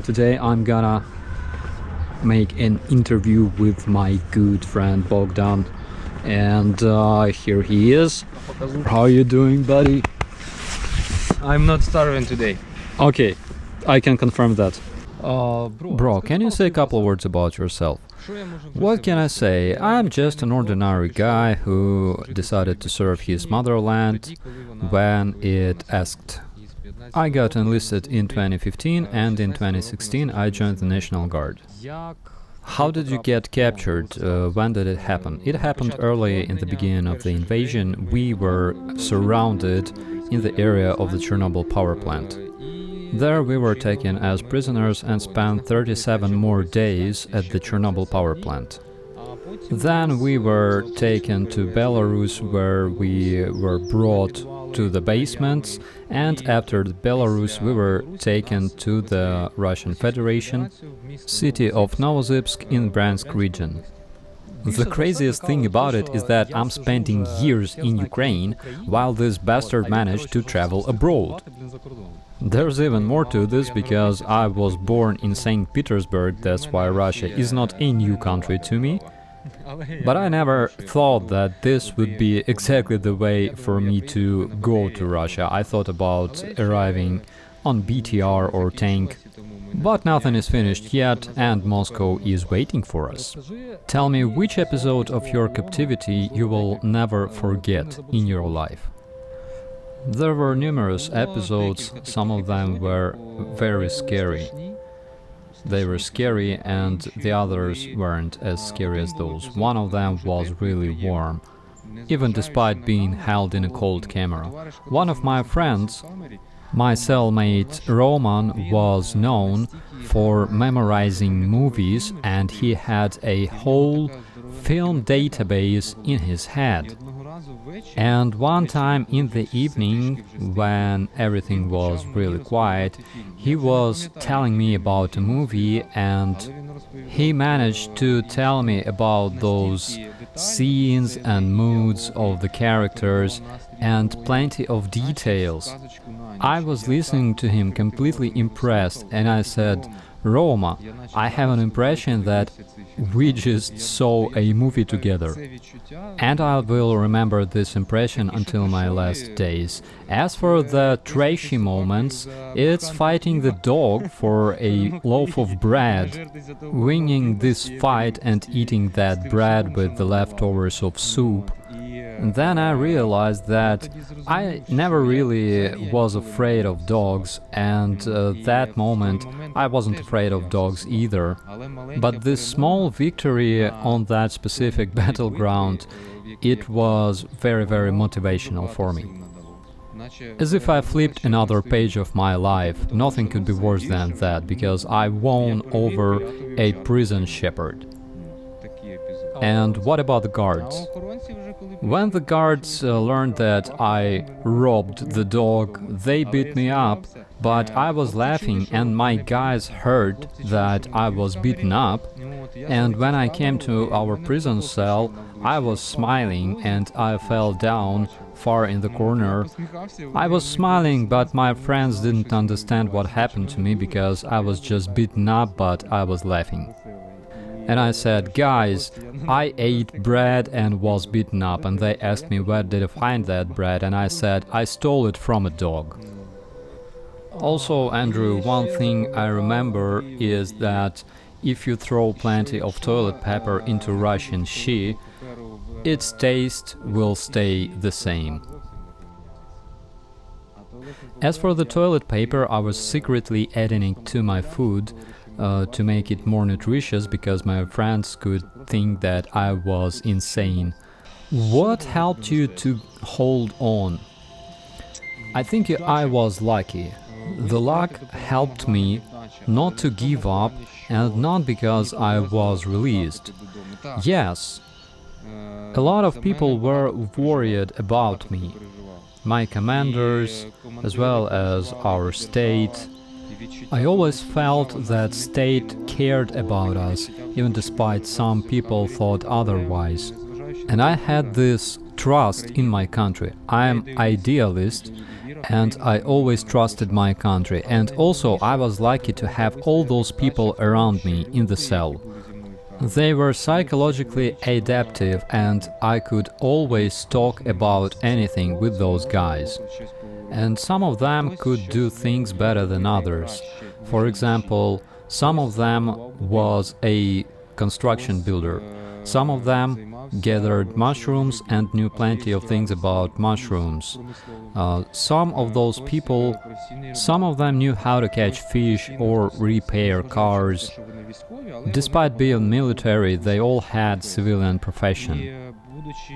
Today I'm gonna make an interview with my good friend Bogdan, and here he is. How are you doing, buddy? I'm not starving today. Okay, I can confirm that. Bro, can you say a couple words about yourself? What can I say? I'm just an ordinary guy who decided to serve his motherland when it asked. I got enlisted in 2015 and in 2016 I joined the National Guard. How did you get captured? When did it happen? It happened early in the beginning of the invasion. We were surrounded in the area of the Chernobyl power plant. There we were taken as prisoners and spent 37 more days at the Chernobyl power plant. Then we were taken to Belarus, where we were brought to the basements, and after Belarus we were taken to the Russian Federation, city of Novosibirsk in Bryansk region. The craziest thing about it is that I'm spending years in Ukraine while this bastard managed to travel abroad. There's even more to this because I was born in St. Petersburg, that's why Russia is not a new country to me. But I never thought that this would be exactly the way for me to go to Russia. I thought about arriving on BTR or tank, but nothing is finished yet and Moscow is waiting for us. Tell me which episode of your captivity you will never forget in your life. There were numerous episodes, some of them were very scary. They were scary and the others weren't as scary as those. One of them was really warm, even despite being held in a cold camera. One of my friends, my cellmate Roman, was known for memorizing movies and he had a whole film database in his head. And one time in the evening, when everything was really quiet, he was telling me about a movie and he managed to tell me about those scenes and moods of the characters and plenty of details. I was listening to him completely impressed and I said, Roma, I have an impression that we just saw a movie together. And I will remember this impression until my last days. As for the trashy moments, it's fighting the dog for a loaf of bread, winning this fight and eating that bread with the leftovers of soup. And then I realized that I never really was afraid of dogs, and that moment I wasn't afraid of dogs either. But this small victory on that specific battleground, it was very, very motivational for me. As if I flipped another page of my life, nothing could be worse than that, because I won over a prison shepherd. And what about the guards? When the guards learned that I robbed the dog, they beat me up, but I was laughing and my guys heard that I was beaten up. And when I came to our prison cell, I was smiling and I fell down far in the corner. I was smiling, but my friends didn't understand what happened to me because I was just beaten up, but I was laughing. And I said, guys, I ate bread and was beaten up, and they asked me where did I find that bread, and I said, I stole it from a dog. Also, Andrew, one thing I remember is that if you throw plenty of toilet paper into Russian shi, its taste will stay the same. As for the toilet paper, I was secretly adding it to my food, to make it more nutritious, because my friends could think that I was insane. What helped you to hold on? I think I was lucky. The luck helped me not to give up, and not because I was released. Yes, a lot of people were worried about me. My commanders, as well as our state. I always felt that state cared about us, even despite some people thought otherwise. And I had this trust in my country. I am idealist and I always trusted my country, and also I was lucky to have all those people around me in the cell. They were psychologically adaptive, and I could always talk about anything with those guys. And some of them could do things better than others. For example, some of them was a construction builder. Some of them gathered mushrooms and knew plenty of things about mushrooms. Some of those people, some of them knew how to catch fish or repair cars. Despite being military, they all had civilian profession.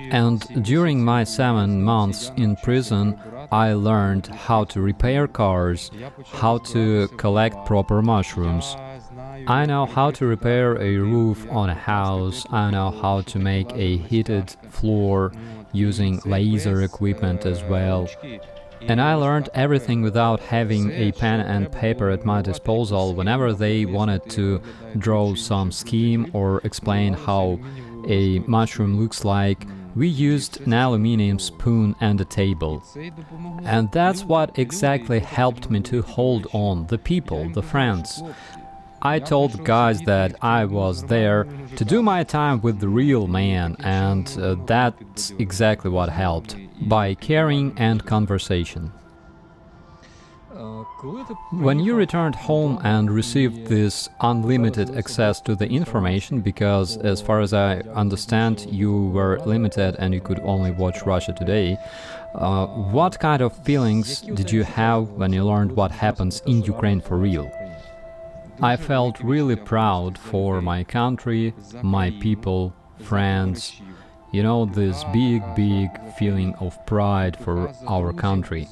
And during my 7 months in prison, I learned how to repair cars, how to collect proper mushrooms. I know how to repair a roof on a house, I know how to make a heated floor using laser equipment as well. And I learned everything without having a pen and paper at my disposal whenever they wanted to draw some scheme or explain how a mushroom looks like. We used an aluminium spoon and a table. And that's what exactly helped me to hold on, the people, the friends. I told the guys that I was there to do my time with the real man, and that's exactly what helped, by caring and conversation. When you returned home and received this unlimited access to the information, because as far as I understand you were limited and you could only watch Russia Today, what kind of feelings did you have when you learned what happens in Ukraine for real? I felt really proud for my country, my people, friends, you know, this big feeling of pride for our country.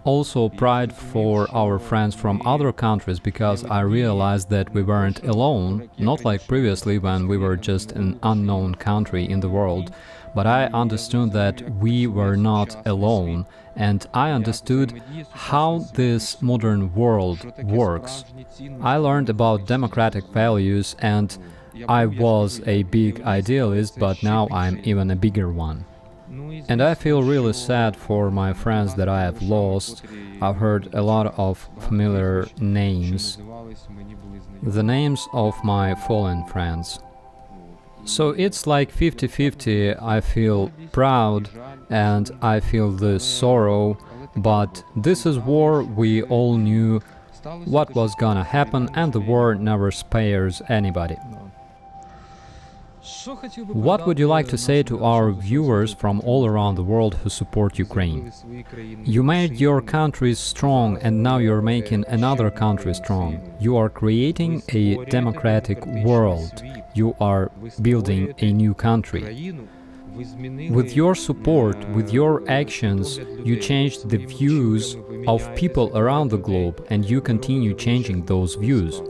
Also pride for our friends from other countries, because I realized that we weren't alone, not like previously when we were just an unknown country in the world, but I understood that we were not alone, and I understood how this modern world works. I learned about democratic values, and I was a big idealist, but now I'm even a bigger one. And I feel really sad for my friends that I have lost. I've heard a lot of familiar names, the names of my fallen friends. So it's like 50-50, I feel proud and I feel the sorrow, but this is war, we all knew what was gonna happen, and the war never spares anybody. What would you like to say to our viewers from all around the world who support Ukraine? You made your country strong, and now you're making another country strong. You are creating a democratic world. You are building a new country. With your support, with your actions, you changed the views of people around the globe, and you continue changing those views.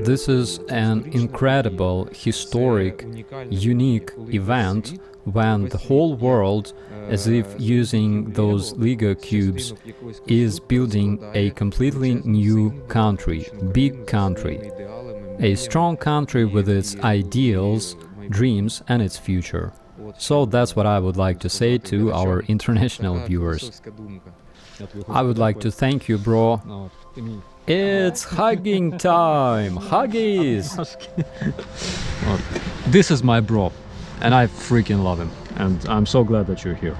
This is an incredible, historic, unique event when the whole world, as if using those Lego cubes, is building a completely new country, big country, a strong country with its ideals, dreams and its future. So that's what I would like to say to our international viewers. I would like to thank you, bro. It's hugging time! Huggies! This is my bro, and I freaking love him, and I'm so glad that you're here.